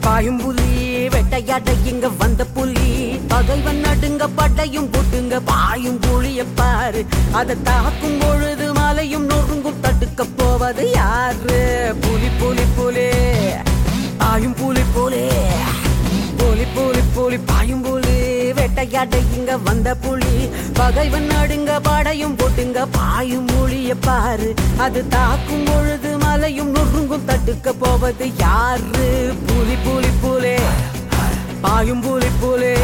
பாயும் புலி வெட்டையாட இங்க வந்த புலி பகைவன் நடுங்க படையும் போட்டுங்க பாயும் புலிய பாரு அதை தாக்கும் பொழுது மலையும் நொறுங்கும் தடுக்க போவது யாரு புலி புலி புலி பாயும் புலி புலி புலி புலி புலி பாயும் புலி வெட்டையாட இங்க வந்த புலி பகைவன் நடுங்க படையும் போட்டுங்க பாயும் புலிய பாரு அது தாக்கும் பொழுது மலையும் நொறுங்கும் தடுக்க போவது யாரு புலி புலி புலி பாயும் புலி புலி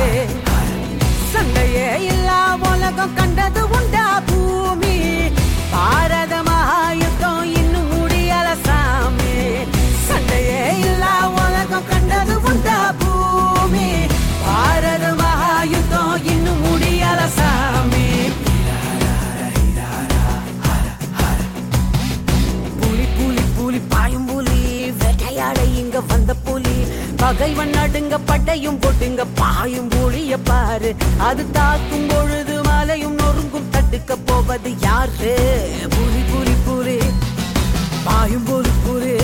சண்டையே இல்லா உலகம் கண்டது உண்டா பூமி பாரத மகாயுத்தம் இன்னும் முடியல சாமி சண்டையே இல்லா உலகம் கண்டது உண்டா பூமி பாரத மகாயுத்தம் இன்னும் முடியல சாமி புலி புலி புலி பாயும் புலி வேட்டையாட இங்க வந்த புலி பகைவன் நடுங்க பட்டையும் போட்டுங்க பாயும் புலிய பாரு அது தாக்கும் பொழுது மலையும் நொறுங்கும் தடுக்க போவது யாரு புலி புலி புலி பாயும் புலி புலி